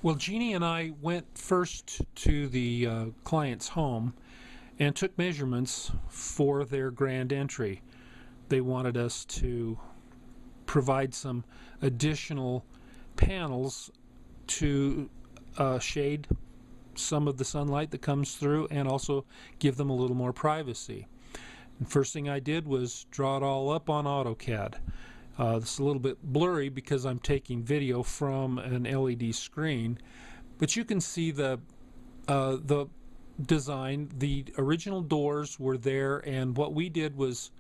Well, Jeannie and I went first to the client's home and took measurements for their grand entry. They wanted us to provide some additional panels to shade some of the sunlight that comes through and also give them a little more privacy. And first thing I did was draw it all up on AutoCAD. This is a little bit blurry because I'm taking video from an LED screen, but you can see the design. The original doors were there, and what we did was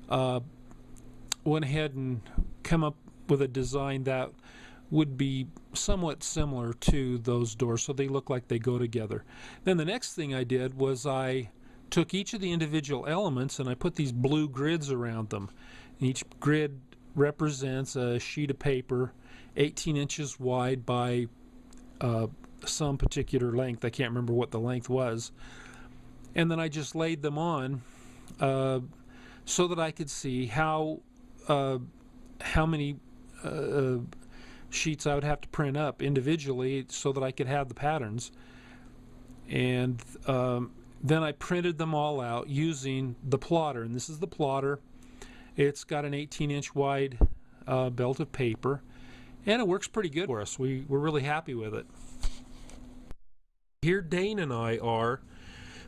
went ahead and come up with a design that would be somewhat similar to those doors, so they look like they go together. Then the next thing I did was I took each of the individual elements and I put these blue grids around them. Each grid represents a sheet of paper 18 inches wide by some particular length. I can't remember what the length was. And then I just laid them on so that I could see how many sheets I would have to print up individually so that I could have the patterns. And then I printed them all out using the plotter, and this is the plotter. It's got an 18-inch wide belt of paper, and it works pretty good for us. We're really happy with it. Here Dane and I are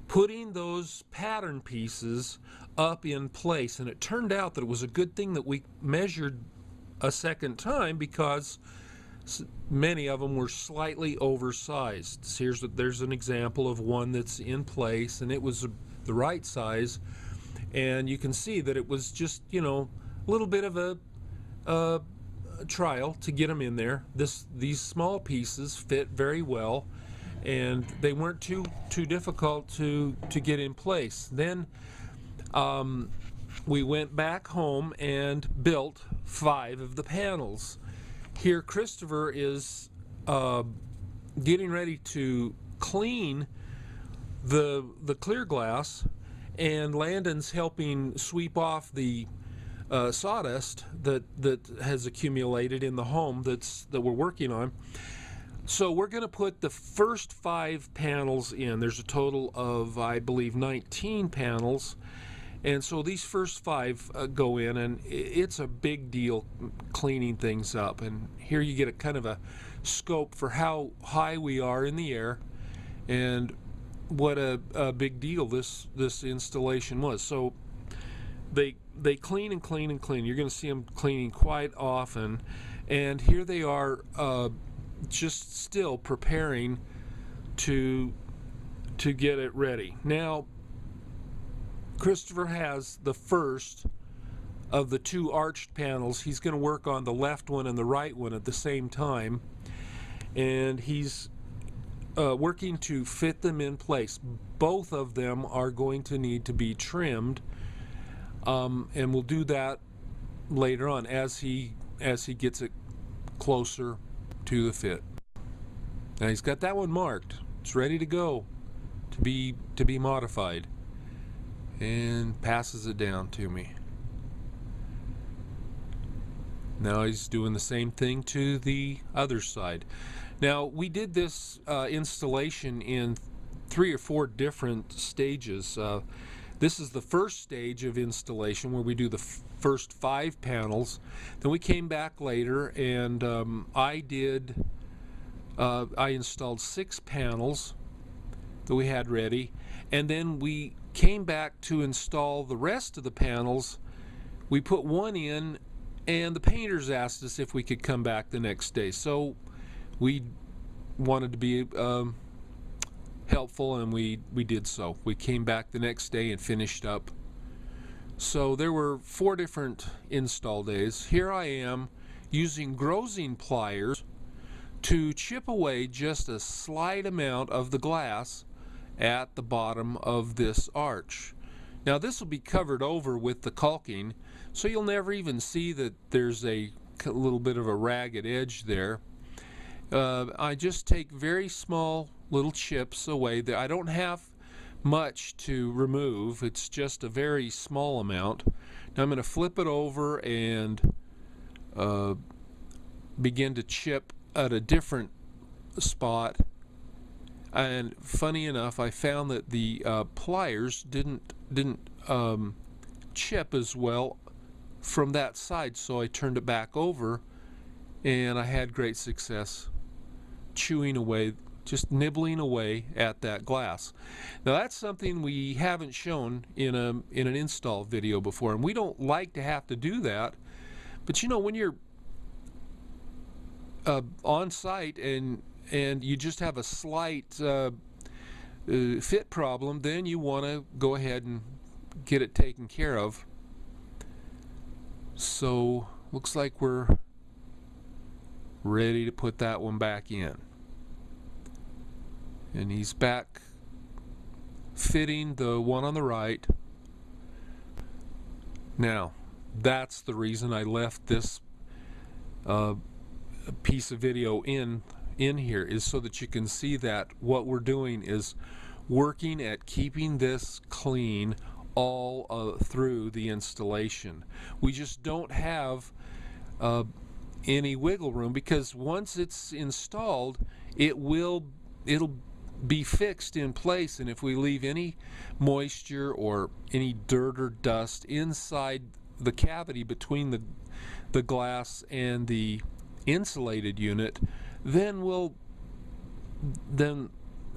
putting those pattern pieces up in place, and it turned out that it was a good thing that we measured a second time because many of them were slightly oversized. There's an example of one that's in place, and it was the right size. And you can see that it was just, you know, a little bit of a trial to get them in there. These small pieces fit very well, and they weren't too difficult to get in place. Then we went back home and built 5 of the panels. Here Christopher is getting ready to clean the clear glass, and Landon's helping sweep off the sawdust that has accumulated in the home that we're working on. So we're going to put the first 5 panels in. There's a total of, I believe, 19 panels, and so these first 5 go in, and it's a big deal cleaning things up. And here you get a kind of a scope for how high we are in the air and what a big deal this installation was. So they clean and clean and clean. You're going to see them cleaning quite often, and here they are just still preparing to get it ready. Now Christopher has the first of the 2 arched panels. He's going to work on the left one and the right one at the same time, and he's working to fit them in place. Both of them are going to need to be trimmed, and we'll do that later on as he gets it closer to the fit. Now he's got that one marked. It's ready to go to be modified, and passes it down to me. Now he's doing the same thing to the other side. Now we did this installation in 3 or 4 different stages. This is the first stage of installation where we do the first 5 panels. Then we came back later, and I installed 6 panels that we had ready, and then we came back to install the rest of the panels. We put 1 in, and the painters asked us if we could come back the next day. So we wanted to be helpful, and we did so. We came back the next day and finished up. So there were 4 different install days. Here I am using grozing pliers to chip away just a slight amount of the glass at the bottom of this arch. Now this will be covered over with the caulking, so you'll never even see that there's a little bit of a ragged edge there. I just take very small little chips away. I don't have much to remove. It's just a very small amount. Now I'm going to flip it over and begin to chip at a different spot, and funny enough, I found that the pliers didn't chip as well from that side, so I turned it back over, and I had great success chewing away, just nibbling away at that glass. Now that's something we haven't shown in an install video before, and we don't like to have to do that, but you know, when you're on site and you just have a slight fit problem, then you want to go ahead and get it taken care of. So looks like we're ready to put that one back in, and he's back fitting the one on the right. Now that's the reason I left this piece of video in here, is so that you can see that what we're doing is working at keeping this clean all through the installation. We just don't have any wiggle room, because once it's installed, it'll be fixed in place, and if we leave any moisture or any dirt or dust inside the cavity between the glass and the insulated unit, then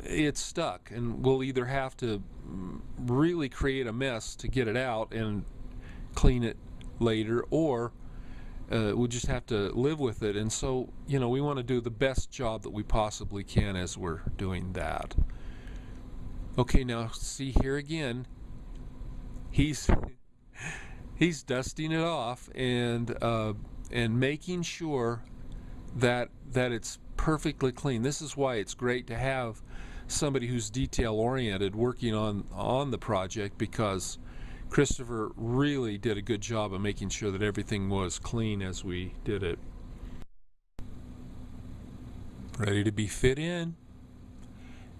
it's stuck, and we'll either have to really create a mess to get it out and clean it later, or we'll just have to live with it. And so, you know, we want to do the best job that we possibly can as we're doing that. Okay, now see here again, he's dusting it off and making sure that it's perfectly clean. This is why it's great to have somebody who's detail oriented working on the project, because Christopher really did a good job of making sure that everything was clean as we did it. Ready to be fit in,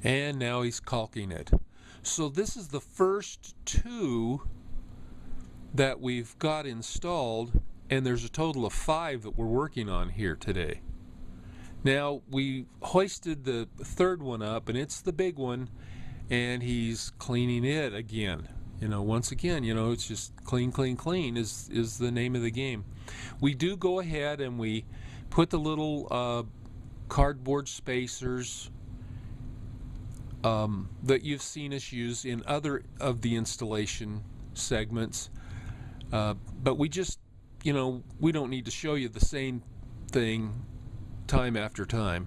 and now he's caulking it. So this is the first two that we've got installed, and there's a total of 5 that we're working on here today. Now we hoisted the third one up, and it's the big one, and he's cleaning it again. You know, once again, you know, it's just clean, clean, clean is the name of the game. We do go ahead and we put the little cardboard spacers that you've seen us use in other of the installation segments, but we just, you know, we don't need to show you the same thing time after time.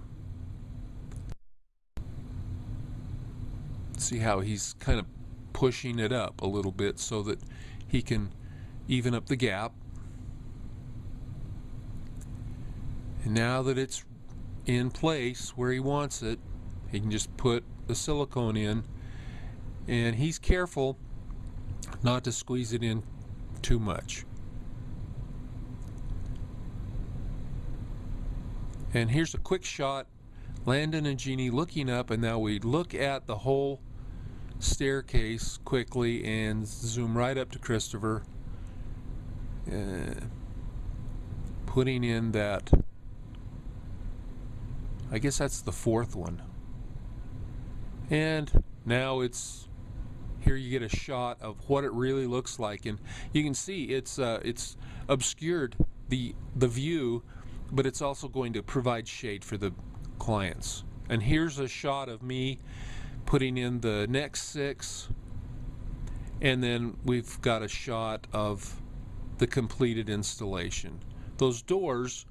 See how he's kind of pushing it up a little bit so that he can even up the gap. And now that it's in place where he wants it, he can just put the silicone in, and he's careful not to squeeze it in too much. And here's a quick shot, Landon and Jeannie looking up, and now we look at the whole staircase quickly and zoom right up to Christopher, putting in that, I guess that's the 4th one. And now it's here, you get a shot of what it really looks like, and you can see it's obscured the view, but it's also going to provide shade for the clients. And here's a shot of me putting in the next 6, and then we've got a shot of the completed installation. Those doors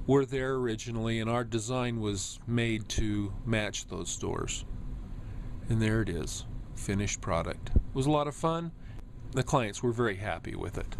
were there originally, and our design was made to match those doors. And there it is, finished product. It was a lot of fun. The clients were very happy with it.